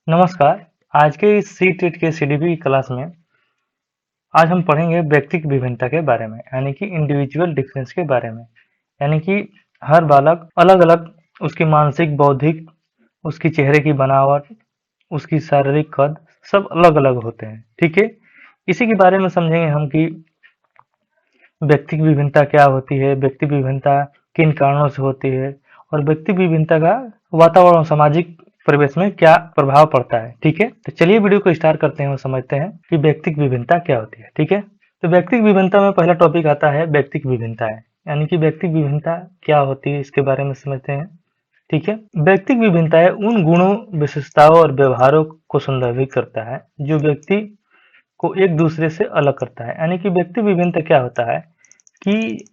नमस्कार। आज के इस सी टेट के सीडीपी की क्लास में आज हम पढ़ेंगे व्यक्तिगत विभिन्नता के बारे में, यानी कि इंडिविजुअल डिफरेंस के बारे में। यानी कि हर बालक अलग अलग, उसकी मानसिक, बौद्धिक, उसकी चेहरे की बनावट, उसकी शारीरिक कद सब अलग अलग होते हैं। ठीक है, इसी के बारे में समझेंगे हम कि व्यक्तिगत विभिन्नता क्या होती है, व्यक्तिगत विभिन्नता किन कारणों से होती है, और व्यक्तिगत विभिन्नता का वातावरण और सामाजिक परिवेश में क्या प्रभाव पड़ता है। ठीक है, तो चलिए वीडियो को स्टार्ट करते हैं और समझते हैं कि व्यक्तिगत विभिन्नता क्या होती है। ठीक है, तो व्यक्तिगत विभिन्नता में पहला टॉपिक आता है व्यक्तिगत विभिन्नताएं, यानी कि व्यक्तिगत विभिन्नता क्या होती है, इसके बारे में समझते हैं। ठीक है, व्यक्तिगत विभिन्नताएं उन गुणों, विशेषताओं और व्यवहारों को संदर्भित करता है जो व्यक्ति को एक दूसरे से अलग करता है। यानी कि व्यक्ति विभिन्नता क्या होता है कि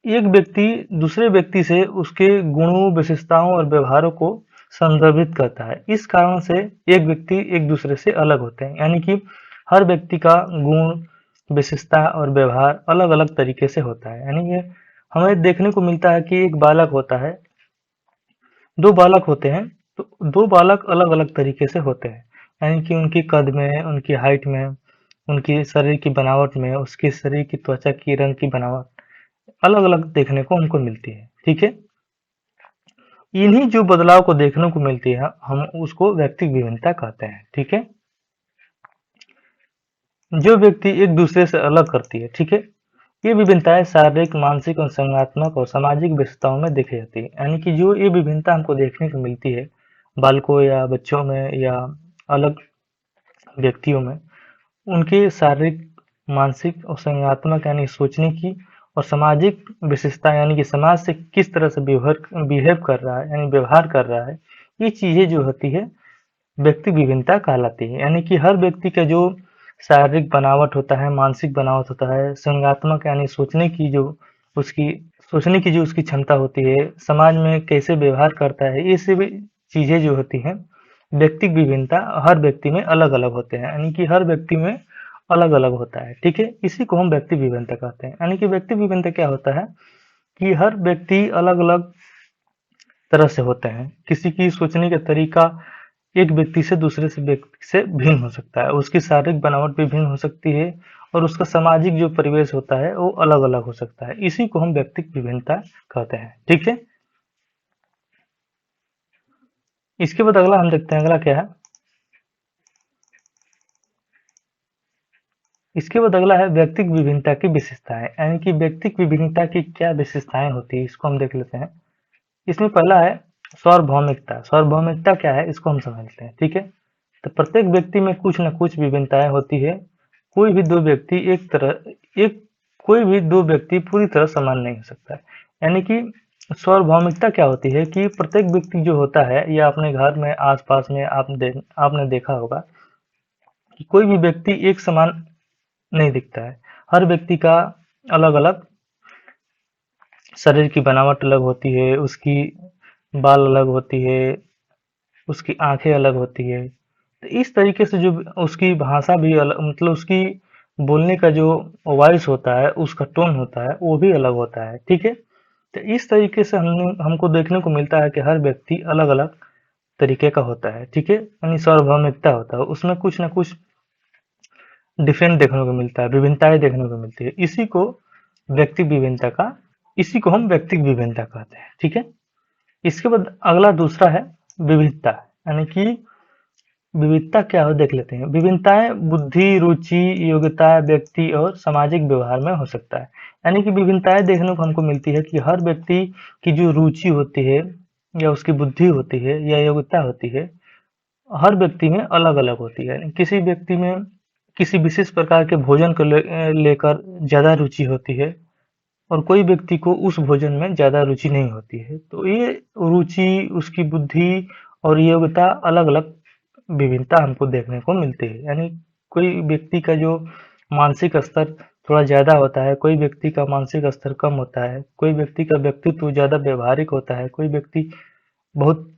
एक व्यक्ति दूसरे व्यक्ति से उसके गुणों, विशेषताओं और व्यवहारों को संदर्भित करता है। इस कारण से एक व्यक्ति एक दूसरे से अलग होते हैं। यानी कि हर व्यक्ति का गुण, विशेषता और व्यवहार अलग अलग तरीके से होता है। यानी कि हमें देखने को मिलता है कि एक बालक होता है, दो बालक होते हैं, तो दो बालक अलग अलग तरीके से होते हैं। यानी कि उनकी कद में, उनकी हाइट में, उनकी शरीर की बनावट में, उसके शरीर की त्वचा की रंग की बनावट अलग अलग देखने को हमको मिलती है। ठीक है, इन्हीं जो बदलाव को देखने को मिलती है हम उसको व्यक्तिगत विभिन्नता कहते हैं। ठीक है, जो व्यक्ति एक दूसरे से अलग करती है। ठीक है, ये विभिन्नताएं शारीरिक, मानसिक और संज्ञानात्मक और सामाजिक विशेषताओं में देखी जाती है। यानी कि जो ये विभिन्नता हमको देखने को मिलती है बालकों या बच्चों में या अलग व्यक्तियों में, उनके शारीरिक, मानसिक और संज्ञानात्मक यानी सोचने की और सामाजिक विशेषता, यानी कि समाज से किस तरह से बिहेव कर रहा है, यानी व्यवहार कर रहा है, ये चीजें जो होती है व्यक्ति विभिन्नता कहलाती है। यानी कि हर व्यक्ति का जो शारीरिक बनावट होता है, मानसिक बनावट होता है, संज्ञानात्मक यानी उसकी सोचने की जो उसकी क्षमता होती है, समाज में कैसे व्यवहार करता है, ये सभी चीजें जो होती हैं व्यक्तिगत विभिन्नता हर व्यक्ति में अलग अलग होते हैं। यानी कि हर व्यक्ति में अलग अलग होता है। ठीक है, इसी को हम व्यक्तिगत विभिन्नता कहते हैं। यानी कि व्यक्तिगत विभिन्नता क्या होता है कि हर व्यक्ति अलग अलग तरह से होते हैं। किसी की सोचने का तरीका एक व्यक्ति से दूसरे से व्यक्ति से भिन्न हो सकता है, उसकी शारीरिक बनावट भी भिन्न हो सकती है और उसका सामाजिक जो परिवेश होता है वो अलग अलग हो सकता है। इसी को हम व्यक्तिगत विभिन्नता कहते हैं। ठीक है, इसके बाद अगला हम देखते हैं, अगला क्या है। इसके बाद अगला है व्यक्तिगत विभिन्नता की विशेषताएं, यानी कि व्यक्तिगत विभिन्नता की क्या विशेषताएं होती है, इसको हम देख लेते हैं। इसमें पहला है सार्वभौमिकता। सार्वभौमिकता क्या है, इसको हम समझते हैं। ठीक है, तो प्रत्येक व्यक्ति में कुछ न कुछ विभिन्नताएं होती है। कोई भी दो व्यक्ति एक कोई भी दो व्यक्ति पूरी तरह समान नहीं हो सकता है। यानी कि सार्वभौमिकता क्या होती है कि प्रत्येक व्यक्ति जो होता है या अपने घर में आसपास में आपने देखा होगा कि कोई भी व्यक्ति एक समान नहीं दिखता है। हर व्यक्ति का अलग अलग शरीर की बनावट अलग होती है, उसकी बाल अलग होती है, उसकी आंखें अलग होती है। तो इस तरीके से जो उसकी भाषा भी अलग, मतलब उसकी बोलने का जो वॉइस होता है, उसका टोन होता है, वो भी अलग होता है। ठीक है, तो इस तरीके से हमको देखने को मिलता है कि हर व्यक्ति अलग अलग तरीके का होता है। ठीक है, यानी सार्वभौमिकता होता है, उसमें कुछ ना कुछ डिफरेंट देखने को मिलता है, विभिन्नताएं देखने को मिलती है। इसी को हम व्यक्तिगत विभिन्नता कहते हैं। ठीक है, इसके बाद अगला दूसरा है विविधता। यानी कि विविधता क्या हो देख लेते हैं। विभिन्नताएं बुद्धि, रुचि, योग्यता, व्यक्ति और सामाजिक व्यवहार में हो सकता है। यानी कि विभिन्नताएं देखने को हमको मिलती है कि हर व्यक्ति की जो रुचि होती है या उसकी बुद्धि होती है या योग्यता होती है, हर व्यक्ति में अलग अलग होती है। किसी व्यक्ति में किसी विशेष प्रकार के भोजन को लेकर ज्यादा रुचि होती है और कोई व्यक्ति को उस भोजन में ज्यादा रुचि नहीं होती है। तो ये रुचि, उसकी बुद्धि और योग्यता अलग अलग विभिन्नता हमको देखने को मिलती है। यानी कोई व्यक्ति का जो मानसिक स्तर थोड़ा ज्यादा होता है, कोई व्यक्ति का मानसिक स्तर कम होता है, कोई व्यक्ति का व्यक्तित्व ज्यादा व्यवहारिक होता है, कोई व्यक्ति बहुत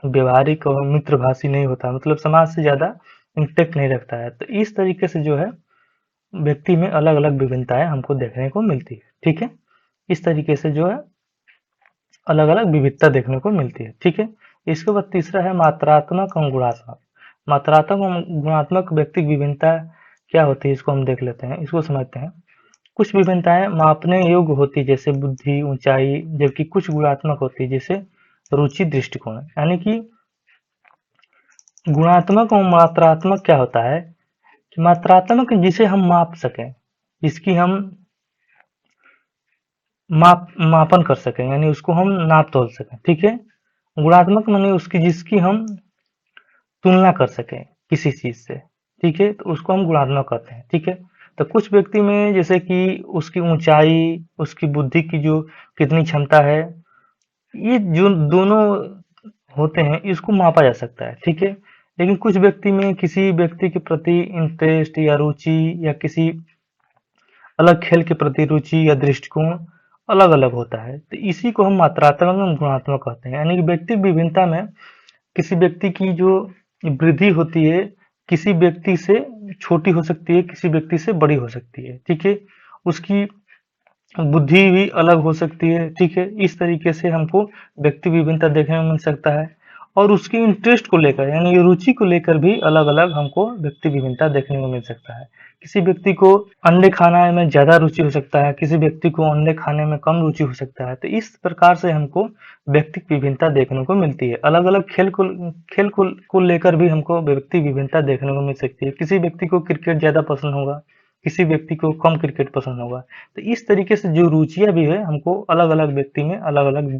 व्यवहारिक और मित्रभाषी नहीं होता, मतलब समाज से ज्यादा इंटरेक्ट नहीं रखता है। तो इस तरीके से जो है व्यक्ति में अलग अलग विभिन्नताएं हमको देखने को मिलती है। ठीक है, इस तरीके से जो है अलग अलग विविधता देखने को मिलती है। ठीक है, इसके बाद तीसरा है मात्रात्मक और गुणात्मक। मात्रात्मक और गुणात्मक व्यक्तिक विभिन्नता क्या होती है, इसको हम देख लेते हैं, इसको समझते हैं। कुछ विभिन्नताएं मापने योग्य होती है जैसे बुद्धि, ऊंचाई, जबकि कुछ गुणात्मक होती है जैसे रुचि, दृष्टिकोण। यानी कि गुणात्मक और मात्रात्मक क्या होता है कि मात्रात्मक जिसे हम माप सकें, जिसकी हम मापन कर सकें, यानी उसको हम नाप तोल सकें, ठीक है। गुणात्मक माने उसकी जिसकी हम तुलना कर सकें किसी चीज से, ठीक है, तो उसको हम गुणात्मक कहते हैं, ठीक है। तो कुछ व्यक्ति में जैसे कि उसकी ऊंचाई, उसकी बुद्धि की जो कितनी क्षमता है, ये जो दोनों होते हैं इसको मापा जा सकता है, ठीक है। लेकिन कुछ व्यक्ति में किसी व्यक्ति के प्रति इंटरेस्ट या रुचि या किसी अलग खेल के प्रति रुचि या दृष्टिकोण अलग अलग होता है, तो इसी को हम मात्रात्मक और गुणात्मक कहते हैं। यानी कि व्यक्ति विभिन्नता में किसी व्यक्ति की जो वृद्धि होती है, किसी व्यक्ति से छोटी हो सकती है, किसी व्यक्ति से बड़ी हो सकती है, ठीक है। उसकी बुद्धि भी अलग हो सकती है, ठीक है। इस तरीके से हमको व्यक्ति विभिन्नता देखने में मिल सकता है। और उसकी इंटरेस्ट को लेकर यानी रुचि को लेकर भी अलग अलग हमको व्यक्ति विभिन्नता देखने को मिल सकता है। किसी व्यक्ति को अंडे खाने में ज्यादा रुचि हो सकता है, किसी व्यक्ति को अंडे खाने में कम रुचि हो सकता है। तो इस प्रकार से हमको व्यक्तिक विभिन्नता देखने को मिलती है। अलग अलग खेल को लेकर भी हमको व्यक्ति विभिन्नता देखने को मिल सकती है। किसी व्यक्ति को क्रिकेट ज्यादा पसंद होगा, किसी व्यक्ति को कम क्रिकेट पसंद होगा। तो इस तरीके से जो रुचियां भी है हमको अलग अलग व्यक्ति में अलग अलग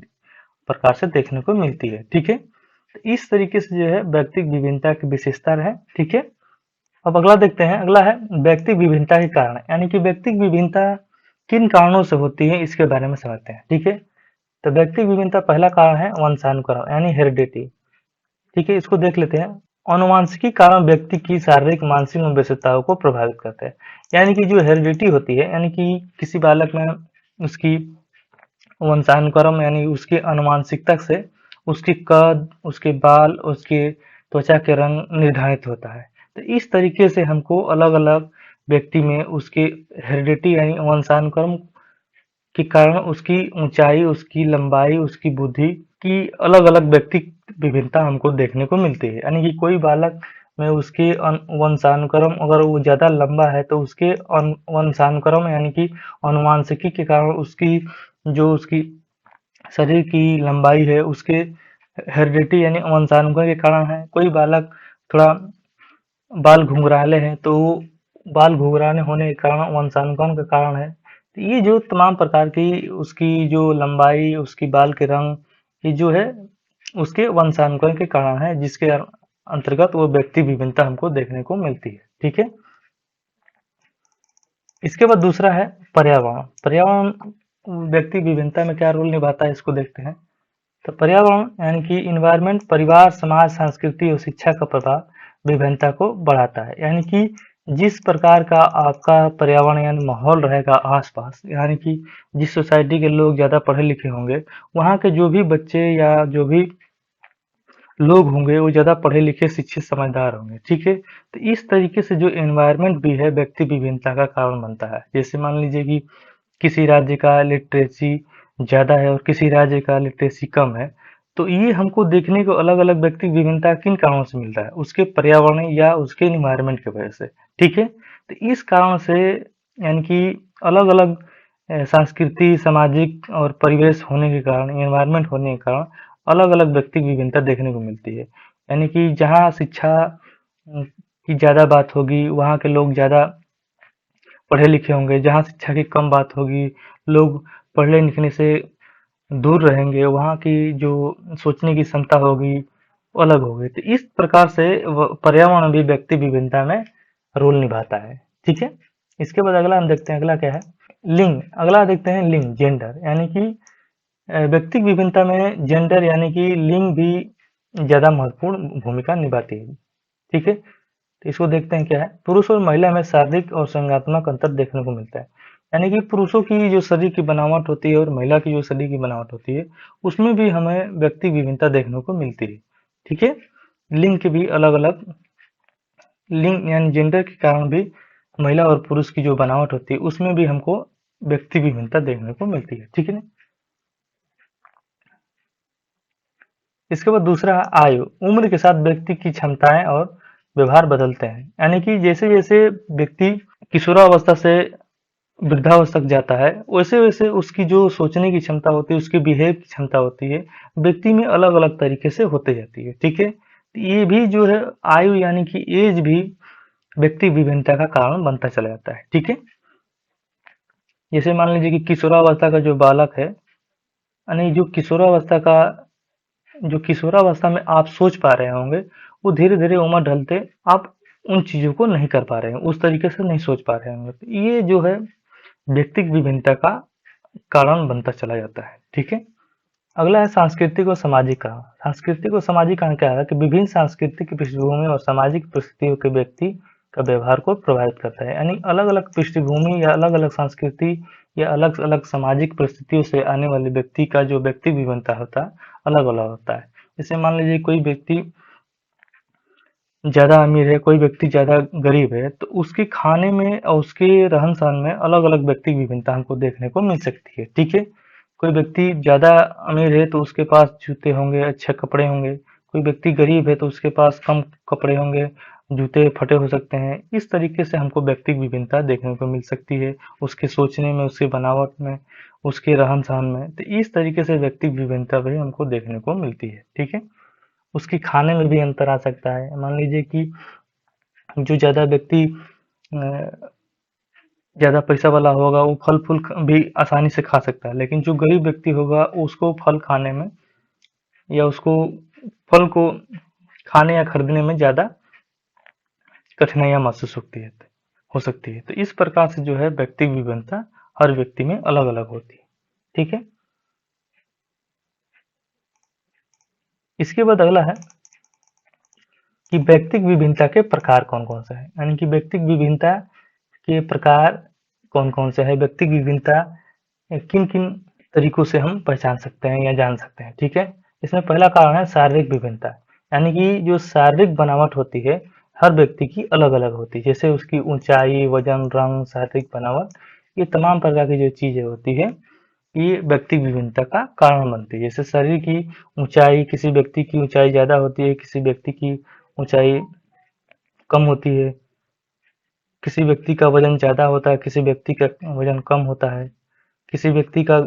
प्रकार से देखने को मिलती है, ठीक है। तो इस तरीके से जो है व्यक्तिक विभिन्नता की विशेषता है, ठीक है। अब अगला देखते हैं, अगला है व्यक्तिक विभिन्नता के कारण, यानी कि व्यक्तिक विभिन्नता किन कारणों से होती है इसके बारे में समझते हैं, ठीक है। तो व्यक्तिक विभिन्नता पहला कारण है वंशानुक्रम यानी हेरिडिटी, ठीक है। इसको देख लेते हैं। अनुवांशिकी कारण व्यक्ति की शारीरिक, मानसिक और विशेषताओं को प्रभावित करते हैं। यानी कि जो हेरिडिटी होती है, यानी कि किसी बालक में उसकी वंशानुक्रम यानी उसकी अनुवांशिकता से उसकी कद, उसके बाल, उसके त्वचा के रंग निर्धारित होता है। तो इस तरीके से हमको अलग अलग व्यक्ति में उसके हेरिडिटी यानी वंशानुक्रम के कारण उसकी ऊंचाई, उसकी लंबाई, उसकी बुद्धि की अलग अलग व्यक्ति विभिन्नता हमको देखने को मिलती है। यानी कि कोई बालक में उसके वंशानुक्रम अगर वो ज्यादा लंबा है तो उसके वंशानुक्रम यानी कि अनुवांशिकी के कारण उसकी जो उसकी शरीर की लंबाई है उसके हेरिडिटी यानी वंशानुक्रम के कारण है। कोई बालक थोड़ा बाल घुंघराले हैं तो बाल घुंघराले होने के कारण वंशानुक्रम के कारण है। तो ये जो तमाम प्रकार की उसकी जो लंबाई, उसकी बाल के रंग, ये जो है उसके वंशानुक्रम के कारण है, जिसके अंतर्गत वो व्यक्ति विभिन्नता हमको देखने को मिलती है, ठीक है। इसके बाद दूसरा है पर्यावरण। पर्यावरण व्यक्ति विभिन्नता में क्या रोल निभाता है इसको देखते हैं। तो पर्यावरण यानी कि इन्वायरमेंट परिवार, समाज, संस्कृति और शिक्षा का प्रभाव विभिन्नता को बढ़ाता है। यानी कि जिस प्रकार का आपका पर्यावरण यानी माहौल रहेगा आसपास, यानी कि जिस सोसाइटी के लोग ज्यादा पढ़े लिखे होंगे, वहाँ के जो भी बच्चे या जो भी लोग होंगे वो ज्यादा पढ़े लिखे, शिक्षित, समझदार होंगे, ठीक है। तो इस तरीके से जो एनवायरमेंट भी है व्यक्ति विभिन्नता का कारण बनता है। जैसे मान लीजिए कि किसी राज्य का लिटरेसी ज्यादा है और किसी राज्य का लिटरेसी कम है, तो ये हमको देखने को अलग अलग व्यक्ति विभिन्नता किन कारणों से मिलता है, उसके पर्यावरण या उसके एनवायरमेंट की वजह से, ठीक है। तो इस कारण से यानी कि अलग अलग संस्कृति, सामाजिक और परिवेश होने के कारण, एनवायरमेंट होने के कारण अलग अलग व्यक्ति विभिन्नता देखने को मिलती है। यानी कि जहाँ शिक्षा की ज्यादा बात होगी वहाँ के लोग ज्यादा पढ़े लिखे होंगे, जहाँ शिक्षा की कम बात होगी, लोग पढ़ने लिखने से दूर रहेंगे, वहाँ की जो सोचने की क्षमता होगी वो अलग होगी। तो इस प्रकार से पर्यावरण भी व्यक्ति विभिन्नता में रोल निभाता है, ठीक है। इसके बाद अगला हम देखते हैं, अगला क्या है, लिंग। अगला देखते हैं लिंग, जेंडर। यानी कि व्यक्तिक विभिन्नता में जेंडर यानी कि लिंग भी ज्यादा महत्वपूर्ण भूमिका निभाती है, ठीक है। तो इसको देखते हैं क्या है, पुरुष और महिला में शारीरिक और संज्ञानात्मक अंतर देखने को मिलता है। यानी कि पुरुषों की जो शरीर की बनावट होती है और महिला की जो शरीर की बनावट होती है उसमें भी हमें व्यक्ति विभिन्नता देखने को मिलती है, ठीक है। लिंग के भी अलग अलग, लिंग यानी जेंडर के कारण भी महिला और पुरुष की जो बनावट होती है उसमें भी हमको व्यक्ति विभिन्नता देखने को मिलती है, ठीक है ना। इसके बाद दूसरा है आयु। उम्र के साथ व्यक्ति की क्षमताएं और व्यवहार बदलते हैं, यानी कि जैसे जैसे व्यक्ति किशोरावस्था से वृद्धावस्था तक जाता है, वैसे वैसे उसकी जो सोचने की क्षमता होती है, उसकी बिहेव की क्षमता होती है, व्यक्ति में अलग अलग तरीके से होते जाती है। ठीक है, तो ये भी जो है आयु यानी कि एज भी व्यक्ति विभिन्नता का कारण बनता चला जाता है। ठीक है, जैसे मान लीजिए कि किशोरावस्था का जो बालक है, यानी जो किशोरावस्था में आप सोच पा रहे होंगे, वो धीरे धीरे उम्र ढलते आप उन चीजों को नहीं कर पा रहे हैं, उस तरीके से नहीं सोच पा रहे होंगे। तो ये जो है व्यक्तिक विभिन्नता का कारण बनता चला जाता है। ठीक है, अगला है सांस्कृतिक और सामाजिक कारण। सांस्कृतिक और सामाजिक कारण क्या है कि विभिन्न सांस्कृतिक पृष्ठभूमि और सामाजिक परिस्थितियों के व्यक्ति का व्यवहार को प्रभावित करता है, यानी अलग अलग पृष्ठभूमि या अलग अलग संस्कृति या अलग अलग सामाजिक परिस्थितियों से आने वाले व्यक्ति का जो व्यक्ति विभिन्नता होता है अलग अलग होता है। जैसे मान लीजिए कोई व्यक्ति ज्यादा अमीर है, कोई व्यक्ति ज्यादा गरीब है, तो उसके खाने में और उसके रहन सहन में अलग अलग व्यक्ति विभिन्नता हमको देखने को मिल सकती है। ठीक है, कोई व्यक्ति ज्यादा अमीर है तो उसके पास जूते होंगे, अच्छे कपड़े होंगे, कोई व्यक्ति गरीब है तो उसके पास कम कपड़े होंगे, जूते फटे हो सकते हैं। इस तरीके से हमको व्यक्तिगत विभिन्नता देखने को मिल सकती है, उसके सोचने में, उसकी बनावट में, उसके रहन सहन में। तो इस तरीके से व्यक्तिगत विभिन्नता भी हमको देखने को मिलती है। ठीक है, उसकी खाने में भी अंतर आ सकता है। मान लीजिए कि जो ज्यादा व्यक्ति ज्यादा पैसा वाला होगा वो फल फूल भी आसानी से खा सकता है, लेकिन जो गरीब व्यक्ति होगा उसको फल खाने में या उसको फल को खाने या खरीदने में ज्यादा कठिनाइयां महसूस हो सकती है। तो इस प्रकार से जो है व्यक्तिगत विभिन्नता हर व्यक्ति में अलग अलग होती है। ठीक है, इसके बाद अगला है कि व्यक्तिगत विभिन्नता के प्रकार कौन कौन से हैं, यानी कि व्यक्तिगत विभिन्नता के प्रकार कौन कौन से है, व्यक्तिगत विभिन्नता किन किन तरीकों से हम पहचान सकते हैं या जान सकते हैं। ठीक है, इसमें पहला कारण है शारीरिक विभिन्नता, यानी कि जो शारीरिक बनावट होती है हर व्यक्ति की अलग अलग होती है। जैसे उसकी ऊंचाई, वजन, रंग, शारीरिक बनावट, ये तमाम प्रकार की जो चीजें होती है ये व्यक्तिगत विभिन्नता का कारण बनती है। जैसे शरीर की ऊंचाई, किसी व्यक्ति की ऊंचाई ज्यादा होती है, किसी व्यक्ति की ऊंचाई कम होती है, किसी व्यक्ति का वजन ज्यादा होता है, किसी व्यक्ति का वजन कम होता है, किसी व्यक्ति का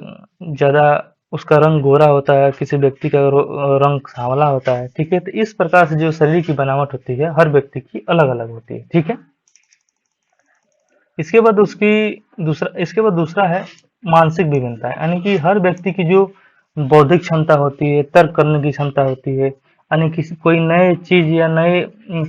ज्यादा उसका रंग गोरा होता है, किसी व्यक्ति का रंग सांवला होता है। ठीक है, तो इस प्रकार से जो शरीर की बनावट होती है हर व्यक्ति की अलग अलग होती है। ठीक है, इसके बाद दूसरा है मानसिक विभिन्नता, यानी कि हर व्यक्ति की जो बौद्धिक क्षमता होती है, तर्क करने की क्षमता होती है, यानी किसी कोई नए चीज या नए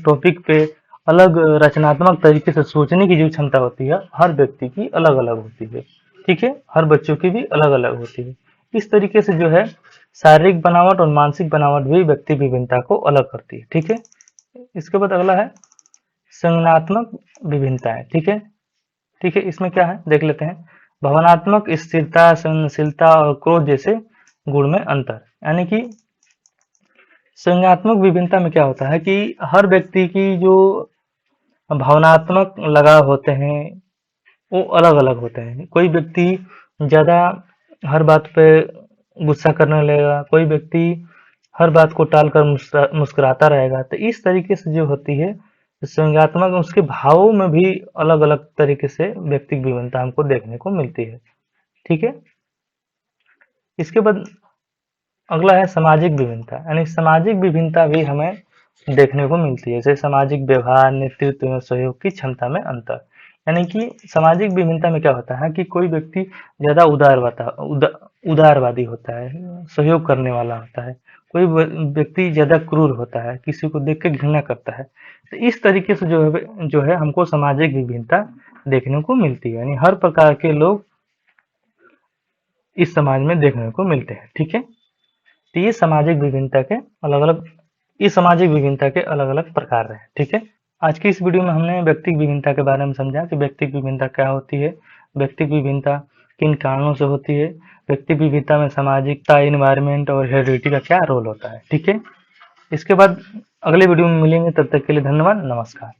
टॉपिक पे अलग रचनात्मक तरीके से सोचने की जो क्षमता होती है हर व्यक्ति की अलग अलग होती है। ठीक है, हर बच्चों की भी अलग अलग होती है। इस तरीके से जो है शारीरिक बनावट और मानसिक बनावट भी व्यक्ति विभिन्नता को अलग करती है। ठीक है, इसके बाद अगला है संज्ञानात्मक विभिन्नताएं। ठीक है, इसमें क्या है देख लेते हैं। भावनात्मक स्थिरता, संवेदनशीलता और क्रोध जैसे गुण में अंतर, यानी कि संज्ञानात्मक विभिन्नता में क्या होता है कि हर व्यक्ति की जो भावनात्मक लगाव होते हैं वो अलग अलग होते हैं। कोई व्यक्ति ज्यादा हर बात पे गुस्सा करने लगेगा, कोई व्यक्ति हर बात को टालकर मुस्कुराता रहेगा। तो इस तरीके से जो होती है संज्ञानात्मक, उसके भावों में भी अलग अलग तरीके से व्यक्तिगत विभिन्नता हमको देखने को मिलती है। ठीक है, इसके बाद अगला है सामाजिक विभिन्नता, यानी सामाजिक विभिन्नता भी हमें देखने को मिलती है। जैसे सामाजिक व्यवहार, नेतृत्व में सहयोग की क्षमता में अंतर, यानी कि सामाजिक विभिन्नता में क्या होता है कि कोई व्यक्ति ज्यादा उदारवादी होता है, सहयोग करने वाला होता है, कोई व्यक्ति ज्यादा क्रूर होता है, किसी को देख के घृणा करता है। तो इस तरीके से जो है हमको सामाजिक विभिन्नता देखने को मिलती है, यानी हर प्रकार के लोग इस समाज में देखने को मिलते हैं। ठीक है, तो ये सामाजिक विभिन्नता के अलग अलग इस सामाजिक विभिन्नता के अलग अलग प्रकार हैं। ठीक है, आज की इस वीडियो में हमने व्यक्तिगत विभिन्नता के बारे में समझा कि व्यक्तिगत विभिन्नता क्या होती है, व्यक्तिगत विभिन्नता किन कारणों से होती है, व्यक्तिगत विभिन्नता में सामाजिकता, एनवायरमेंट और हेरिडिटी का क्या रोल होता है। ठीक है, इसके बाद अगले वीडियो में मिलेंगे, तब तक के लिए धन्यवाद, नमस्कार।